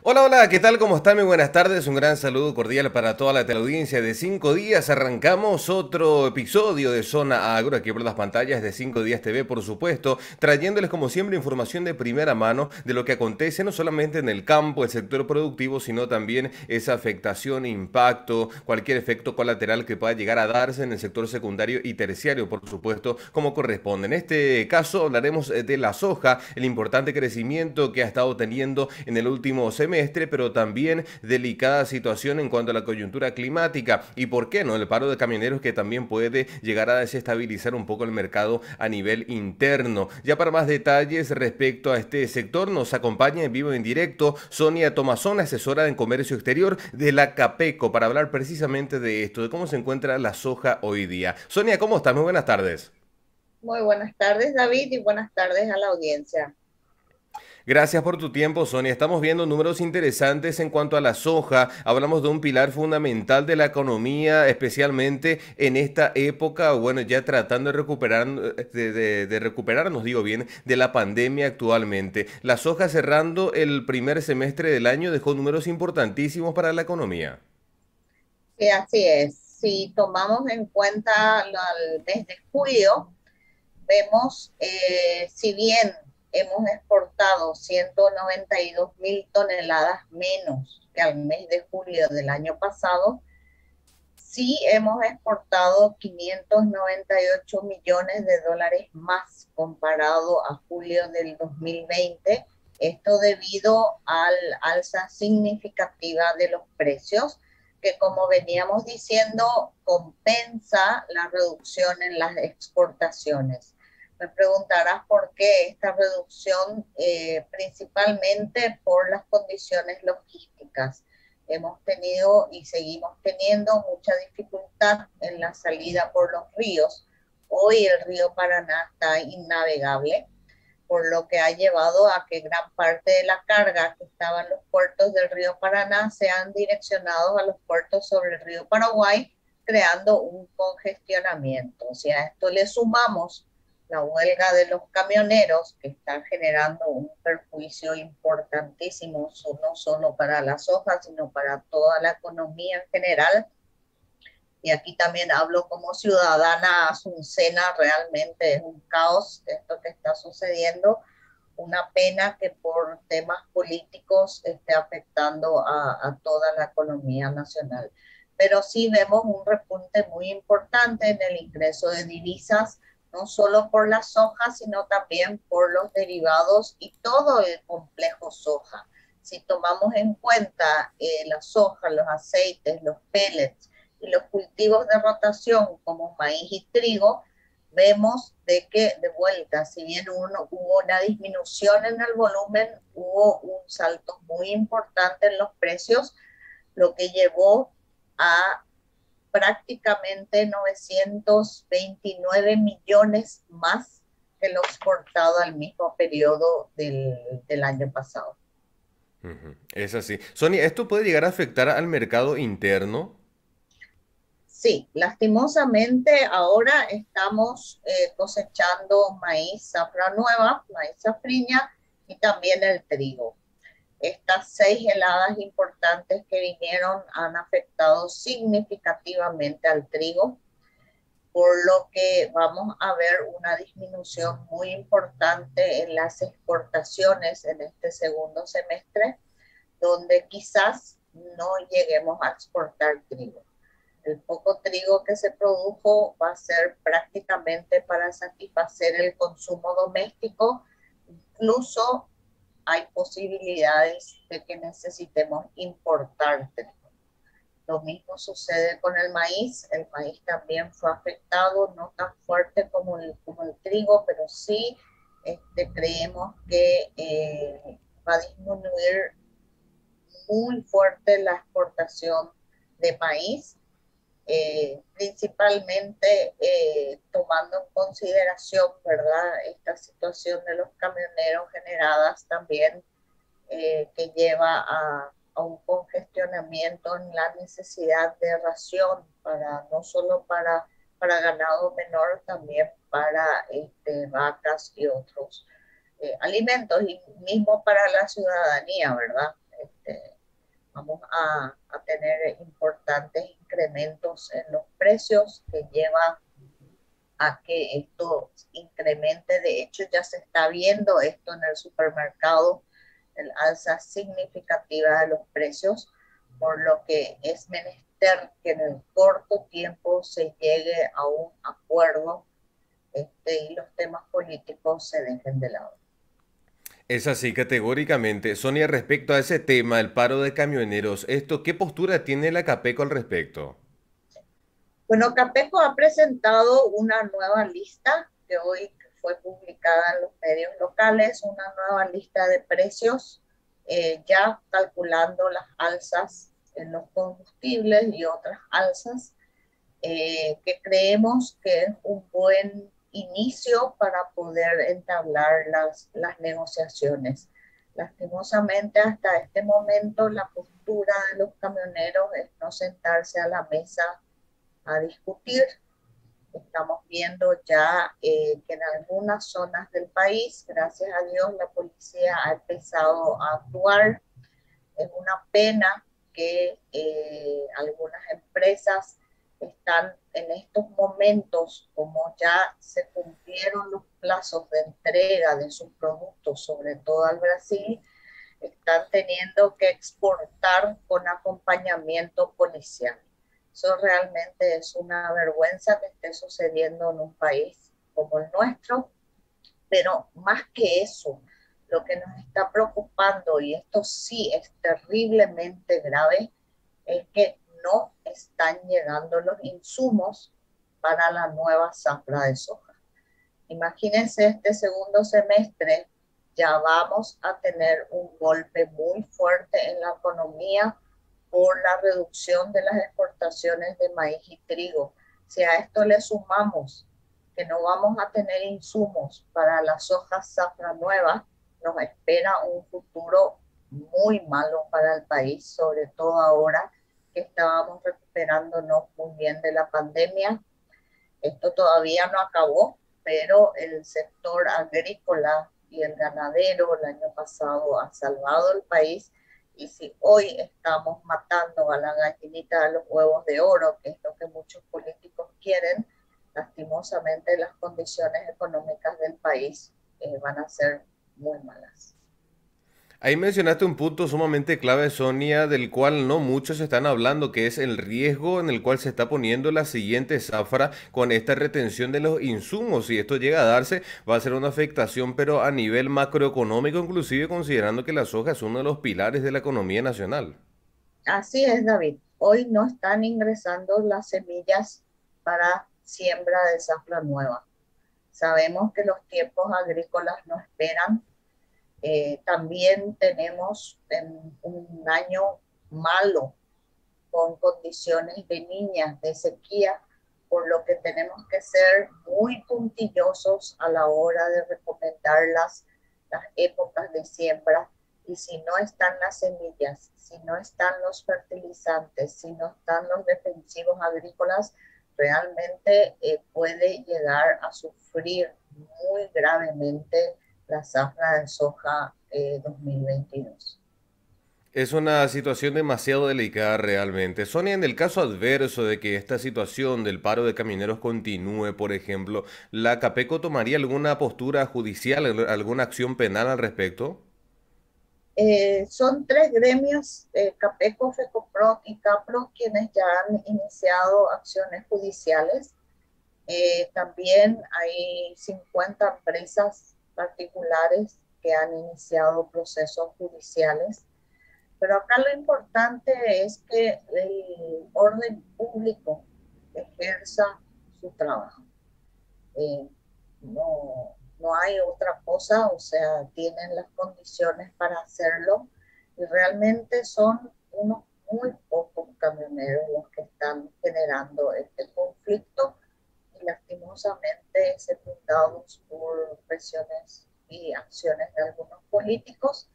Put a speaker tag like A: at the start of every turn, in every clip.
A: Hola, hola, ¿qué tal? ¿Cómo están? Muy buenas tardes. Un gran saludo cordial para toda la teleaudiencia de 5 días. Arrancamos otro episodio de Zona Agro aquí por las pantallas de 5 días TV, por supuesto, trayéndoles como siempre información de primera mano de lo que acontece no solamente en el campo, el sector productivo, sino también esa afectación, impacto, cualquier efecto colateral que pueda llegar a darse en el sector secundario y terciario, por supuesto, como corresponde. En este caso hablaremos de la soja, el importante crecimiento que ha estado teniendo en el último semestre, pero también delicada situación en cuanto a la coyuntura climática y, ¿por qué no?, el paro de camioneros que también puede llegar a desestabilizar un poco el mercado a nivel interno. Ya para más detalles respecto a este sector nos acompaña en vivo y en directo Sonia Tomazón, asesora en comercio exterior de la Capeco, para hablar precisamente de esto, de cómo se encuentra la soja hoy día. Sonia, ¿cómo estás? Muy buenas tardes.
B: Muy buenas tardes, David, y buenas tardes a la audiencia.
A: Gracias por tu tiempo, Sonia. Estamos viendo números interesantes en cuanto a la soja. Hablamos de un pilar fundamental de la economía, especialmente en esta época, bueno, ya tratando de recuperar, de recuperarnos, digo bien, de la pandemia actualmente. La soja cerrando el primer semestre del año dejó números importantísimos para la economía.
B: Sí, así es. Si tomamos en cuenta el mes de julio, vemos, si bien hemos exportado 192 mil toneladas menos que al mes de julio del año pasado, sí hemos exportado 598 millones de dólares más comparado a julio del 2020. Esto debido al alza significativa de los precios, que como veníamos diciendo, compensa la reducción en las exportaciones. Me preguntarás por qué esta reducción, principalmente por las condiciones logísticas. Hemos tenido y seguimos teniendo mucha dificultad en la salida por los ríos. Hoy el río Paraná está innavegable, por lo que ha llevado a que gran parte de la carga que estaba en los puertos del río Paraná sean direccionados a los puertos sobre el río Paraguay, creando un congestionamiento. O sea, a esto le sumamos la huelga de los camioneros, que está generando un perjuicio importantísimo, no solo para la soja, sino para toda la economía en general. Y aquí también hablo como ciudadana asuncena, realmente es un caos esto que está sucediendo, una pena que por temas políticos esté afectando a toda la economía nacional. Pero sí vemos un repunte muy importante en el ingreso de divisas, no solo por la soja, sino también por los derivados y todo el complejo soja. Si tomamos en cuenta la soja, los aceites, los pellets y los cultivos de rotación como maíz y trigo, vemos de que de vuelta, si bien hubo una disminución en el volumen, hubo un salto muy importante en los precios, lo que llevó a prácticamente 929 millones más que lo exportado al mismo periodo del año pasado.
A: Ujú, es así. Sonia, ¿esto puede llegar a afectar al mercado interno?
B: Sí, lastimosamente ahora estamos cosechando maíz zafra nueva, maíz safriña y también el trigo. Estas 6 heladas importantes que vinieron han afectado significativamente al trigo, por lo que vamos a ver una disminución muy importante en las exportaciones en este segundo semestre, donde quizás no lleguemos a exportar trigo. El poco trigo que se produjo va a ser prácticamente para satisfacer el consumo doméstico. Incluso hay posibilidades de que necesitemos importar trigo. Lo mismo sucede con el maíz también fue afectado, no tan fuerte como el trigo, pero sí creemos que va a disminuir muy fuerte la exportación de maíz, principalmente tomando en consideración, ¿verdad?, esta situación de los camioneros generadas también, que lleva a un congestionamiento en la necesidad de ración, para, no solo para ganado menor, también para vacas y otros alimentos, y mismo para la ciudadanía, ¿verdad? Vamos a tener importantes incrementos en los precios que llevan a que esto incremente. De hecho, ya se está viendo esto en el supermercado, el alza significativa de los precios, por lo que es menester que en el corto tiempo se llegue a un acuerdo y los temas políticos se dejen de lado.
A: Es así categóricamente. Sonia, respecto a ese tema, el paro de camioneros, ¿qué postura tiene la Capeco al respecto?
B: Bueno, Capeco ha presentado una nueva lista que hoy fue publicada en los medios locales, una nueva lista de precios, ya calculando las alzas en los combustibles y otras alzas, que creemos que es un buen inicio para poder entablar las negociaciones. Lastimosamente, hasta este momento, la postura de los camioneros es no sentarse a la mesa a discutir. Estamos viendo ya que en algunas zonas del país, gracias a Dios, la policía ha empezado a actuar. Es una pena que algunas empresas están en estos momentos, como ya se cumplieron los plazos de entrega de sus productos, sobre todo al Brasil, están teniendo que exportar con acompañamiento policial. Eso realmente es una vergüenza que esté sucediendo en un país como el nuestro, pero más que eso, lo que nos está preocupando, y esto sí es terriblemente grave, es que no están llegando los insumos para la nueva zafra de soja. Imagínense este segundo semestre, ya vamos a tener un golpe muy fuerte en la economía por la reducción de las exportaciones de maíz y trigo. Si a esto le sumamos que no vamos a tener insumos para la soja zafra nueva, nos espera un futuro muy malo para el país, sobre todo ahora que estábamos recuperándonos muy bien de la pandemia. Esto todavía no acabó, pero el sector agrícola y el ganadero el año pasado ha salvado el país, y si hoy estamos matando a la gallinita de los huevos de oro, que es lo que muchos políticos quieren, lastimosamente las condiciones económicas del país van a ser muy malas.
A: Ahí mencionaste un punto sumamente clave, Sonia, del cual no muchos están hablando, que es el riesgo en el cual se está poniendo la siguiente zafra con esta retención de los insumos. Si esto llega a darse, va a ser una afectación, pero a nivel macroeconómico, inclusive considerando que la soja es uno de los pilares de la economía nacional.
B: Así es, David. Hoy no están ingresando las semillas para siembra de zafra nueva. Sabemos que los tiempos agrícolas no esperan. También tenemos un año malo con condiciones de niñas, de sequía, por lo que tenemos que ser muy puntillosos a la hora de recomendar las épocas de siembra. Y si no están las semillas, si no están los fertilizantes, si no están los defensivos agrícolas, realmente puede llegar a sufrir muy gravemente la zafra de soja 2022.
A: Es una situación demasiado delicada realmente. Sonia, en el caso adverso de que esta situación del paro de camioneros continúe, por ejemplo, ¿la Capeco tomaría alguna postura judicial, alguna acción penal al respecto?
B: Son tres gremios, CAPECO, FECOPROC y CAPRO, quienes ya han iniciado acciones judiciales. También hay 50 empresas particulares que han iniciado procesos judiciales. Pero acá lo importante es que el orden público ejerza su trabajo. Eh, no hay otra cosa, o sea, tienen las condiciones para hacerlo, y realmente son unos muy pocos camioneros los que están generando este conflicto, y lastimosamente secundados por presiones y acciones de algunos políticos.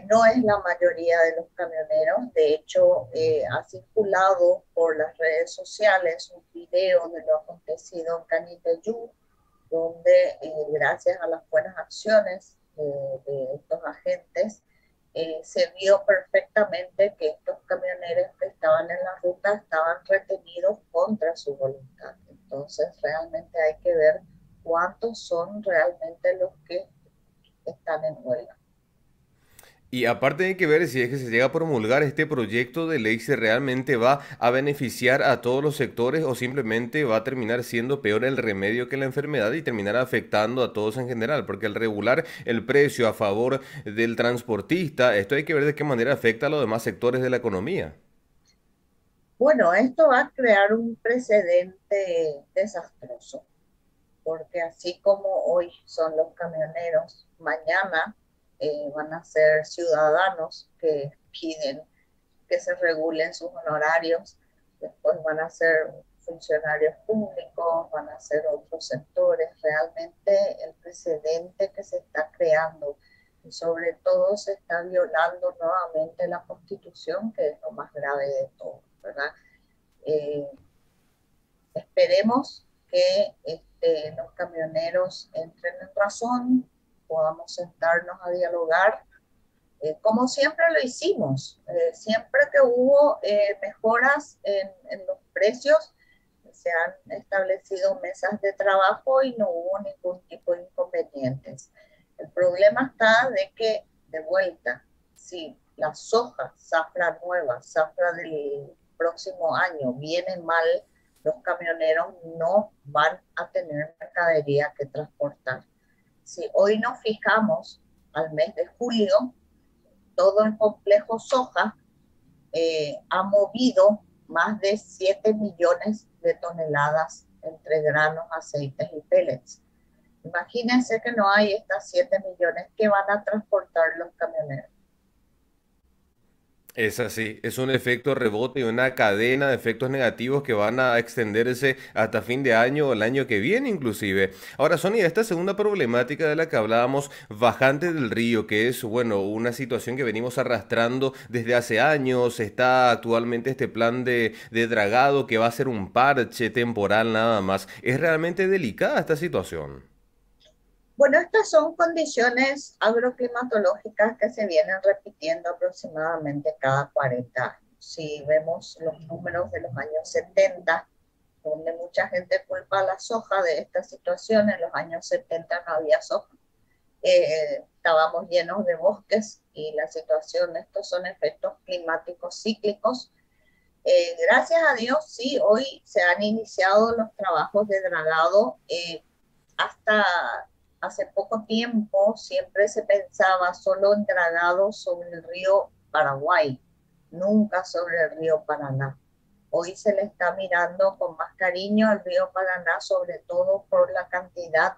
B: No es la mayoría de los camioneros. De hecho, ha circulado por las redes sociales un video de lo acontecido en Canitayú, donde gracias a las buenas acciones de estos agentes, se vio perfectamente que estos camioneros que estaban en la ruta estaban retenidos contra su voluntad. Entonces, realmente hay que ver cuántos son realmente los que están en huelga.
A: Y aparte hay que ver si es que se llega a promulgar este proyecto de ley, si realmente va a beneficiar a todos los sectores o simplemente va a terminar siendo peor el remedio que la enfermedad y terminar afectando a todos en general, porque al regular el precio a favor del transportista, esto hay que ver de qué manera afecta a los demás sectores de la economía.
B: Bueno, esto va a crear un precedente desastroso, porque así como hoy son los camioneros, mañana van a ser ciudadanos que piden que se regulen sus honorarios, después van a ser funcionarios públicos, van a ser otros sectores. Realmente el precedente que se está creando y sobre todo se está violando nuevamente la Constitución, que es lo más grave de todo, ¿verdad? Eh, Esperemos que los camioneros entren en razón, podamos sentarnos a dialogar como siempre lo hicimos. Siempre que hubo mejoras en los precios, se han establecido mesas de trabajo y no hubo ningún tipo de inconvenientes. El problema está de que, de vuelta, si la soja, zafra nueva, zafra del próximo año, viene mal, los camioneros no van a tener mercadería que transportar. Si hoy nos fijamos al mes de julio, todo el complejo soja ha movido más de 7 millones de toneladas entre granos, aceites y pellets. Imagínense que no hay estas 7 millones que van a transportar los camioneros.
A: Es así, es un efecto rebote y una cadena de efectos negativos que van a extenderse hasta fin de año o el año que viene inclusive. Ahora, Sonia, esta segunda problemática de la que hablábamos, bajante del río, que es, bueno, una situación que venimos arrastrando desde hace años, está actualmente este plan de dragado que va a ser un parche temporal nada más. Es realmente delicada esta situación.
B: Bueno, estas son condiciones agroclimatológicas que se vienen repitiendo aproximadamente cada 40 años. Si vemos los números de los años 70, donde mucha gente culpa a la soja de esta situación, en los años 70 no había soja, estábamos llenos de bosques y la situación, estos son efectos climáticos cíclicos. Gracias a Dios, sí, hoy se han iniciado los trabajos de dragado. Hasta hace poco tiempo siempre se pensaba solo en dragado sobre el río Paraguay, nunca sobre el río Paraná. Hoy se le está mirando con más cariño al río Paraná, sobre todo por la cantidad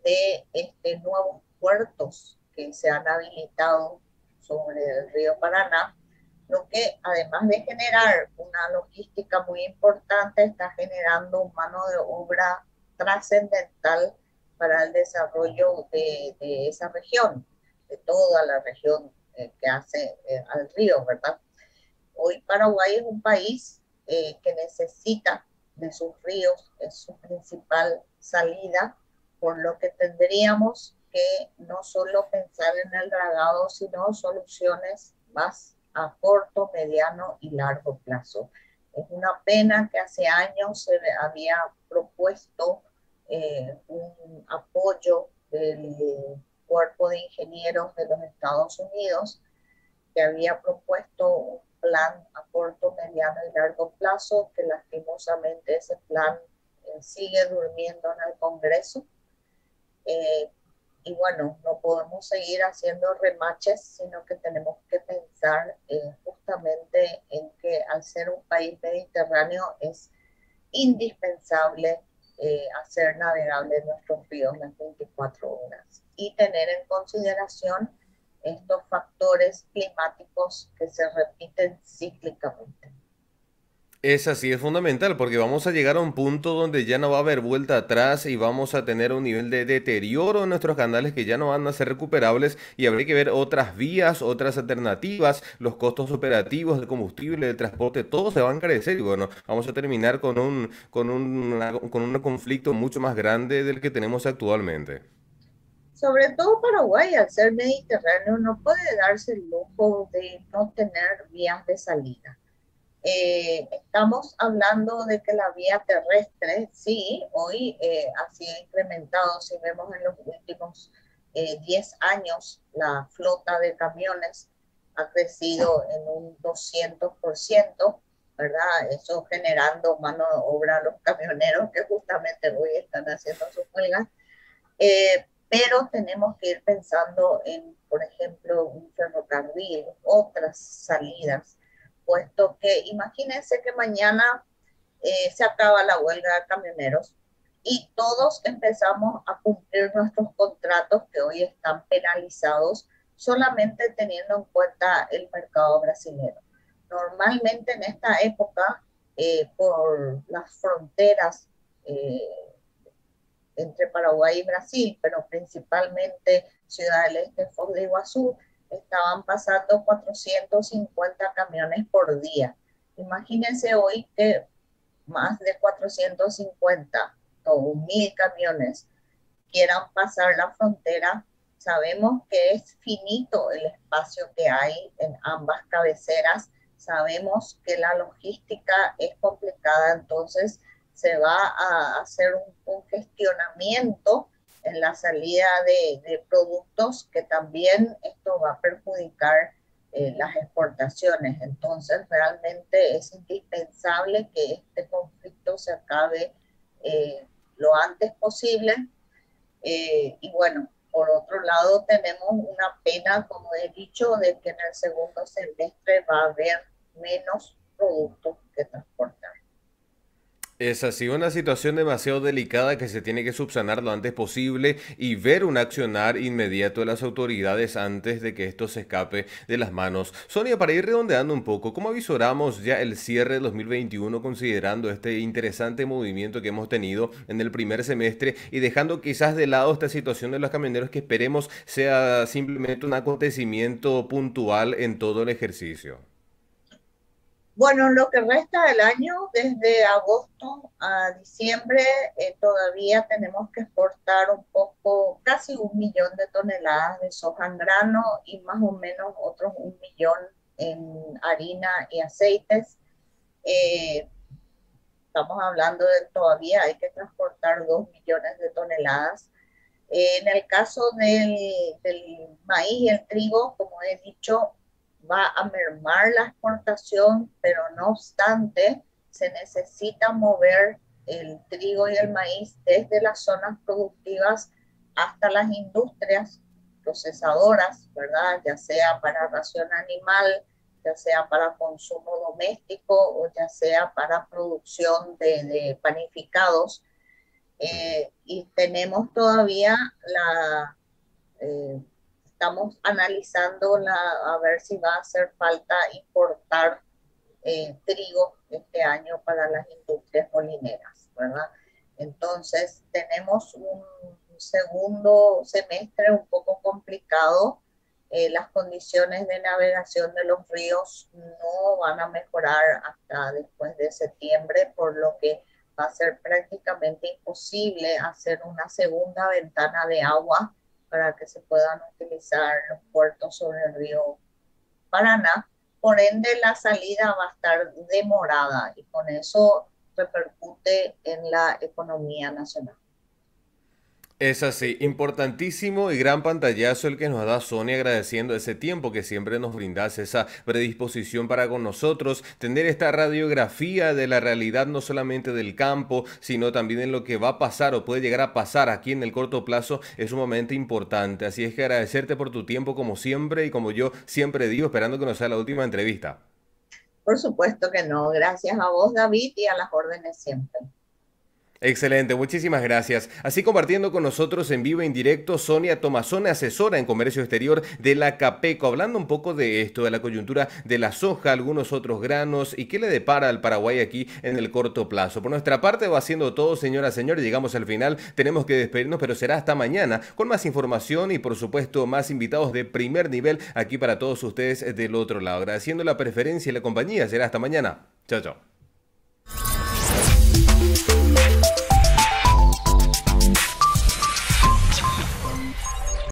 B: de nuevos puertos que se han habilitado sobre el río Paraná, lo que además de generar una logística muy importante, está generando mano de obra trascendental para el desarrollo de esa región, de toda la región que hace al río, ¿verdad? Hoy Paraguay es un país que necesita de sus ríos, es su principal salida, por lo que tendríamos que no solo pensar en el dragado, sino soluciones más a corto, mediano y largo plazo. Es una pena que hace años se había propuesto un apoyo del Cuerpo de Ingenieros de los Estados Unidos, que había propuesto un plan a corto, mediano y largo plazo, que lastimosamente ese plan sigue durmiendo en el Congreso. Eh, y bueno, no podemos seguir haciendo remaches, sino que tenemos que pensar justamente en que al ser un país mediterráneo es indispensable hacer navegables nuestros ríos las 24 horas y tener en consideración estos factores climáticos que se repiten cíclicamente.
A: Es así, es fundamental porque vamos a llegar a un punto donde ya no va a haber vuelta atrás y vamos a tener un nivel de deterioro en nuestros canales que ya no van a ser recuperables y habrá que ver otras vías, otras alternativas, los costos operativos de combustible, de transporte, todo se va a encarecer y bueno, vamos a terminar con un conflicto mucho más grande del que tenemos actualmente.
B: Sobre todo Paraguay, al ser mediterráneo, no puede darse el lujo de no tener vías de salida. Estamos hablando de que la vía terrestre, sí, hoy ha sido incrementado, si vemos en los últimos 10 años, la flota de camiones ha crecido en un 200%, ¿verdad? Eso generando mano de obra a los camioneros que justamente hoy están haciendo sus huelgas. Pero tenemos que ir pensando en, por ejemplo, un ferrocarril, otras salidas, puesto que imagínense que mañana se acaba la huelga de camioneros y todos empezamos a cumplir nuestros contratos que hoy están penalizados solamente teniendo en cuenta el mercado brasileño. Normalmente en esta época, por las fronteras entre Paraguay y Brasil, pero principalmente Ciudad del Este, Foz de Iguazú, estaban pasando 450 camiones por día. Imagínense hoy que más de 450 o 1000 camiones quieran pasar la frontera. Sabemos que es finito el espacio que hay en ambas cabeceras, sabemos que la logística es complicada, entonces se va a hacer un gestionamiento en la salida de productos que también esto va a perjudicar las exportaciones. Entonces realmente es indispensable que este conflicto se acabe lo antes posible. Y bueno, por otro lado tenemos una pena, como he dicho, de que en el segundo semestre va a haber menos productos que transportar.
A: Es así una situación demasiado delicada que se tiene que subsanar lo antes posible y ver un accionar inmediato de las autoridades antes de que esto se escape de las manos. Sonia, para ir redondeando un poco, ¿cómo avisoramos ya el cierre de 2021 considerando este interesante movimiento que hemos tenido en el primer semestre y dejando quizás de lado esta situación de los camioneros que esperemos sea simplemente un acontecimiento puntual en todo el ejercicio?
B: Bueno, lo que resta del año, desde agosto a diciembre, todavía tenemos que exportar un poco, casi 1 millón de toneladas de soja en grano y más o menos otros 1 millón en harina y aceites. Eh, Estamos hablando de todavía hay que transportar 2 millones de toneladas. En el caso del maíz y el trigo, como he dicho, va a mermar la exportación, pero no obstante, se necesita mover el trigo y el maíz desde las zonas productivas hasta las industrias procesadoras, ¿verdad? Ya sea para ración animal, ya sea para consumo doméstico o ya sea para producción de panificados. Y tenemos todavía eh, estamos analizando a ver si va a hacer falta importar trigo este año para las industrias molineras, ¿verdad? Entonces tenemos un segundo semestre un poco complicado. Las condiciones de navegación de los ríos no van a mejorar hasta después de septiembre, por lo que va a ser prácticamente imposible hacer una segunda ventana de agua para que se puedan utilizar los puertos sobre el río Paraná. Por ende, la salida va a estar demorada y con eso repercute en la economía nacional.
A: Es así, importantísimo y gran pantallazo el que nos da Sonia agradeciendo ese tiempo que siempre nos brindas, esa predisposición para con nosotros, tener esta radiografía de la realidad no solamente del campo, sino también en lo que va a pasar o puede llegar a pasar aquí en el corto plazo es sumamente importante. Así es que agradecerte por tu tiempo como siempre y como yo siempre digo, esperando que nos sea la última entrevista.
B: Por supuesto que no. Gracias a vos, David, y a las órdenes siempre.
A: Excelente, muchísimas gracias. Así compartiendo con nosotros en vivo e en directo Sonia Tomazone, asesora en comercio exterior de la Capeco, hablando un poco de esto, de la coyuntura de la soja, algunos otros granos y qué le depara al Paraguay aquí en el corto plazo. Por nuestra parte va siendo todo, señoras, señores, llegamos al final, tenemos que despedirnos, pero será hasta mañana con más información y por supuesto más invitados de primer nivel aquí para todos ustedes del otro lado. Agradeciendo la preferencia y la compañía, será hasta mañana. Chao, chao.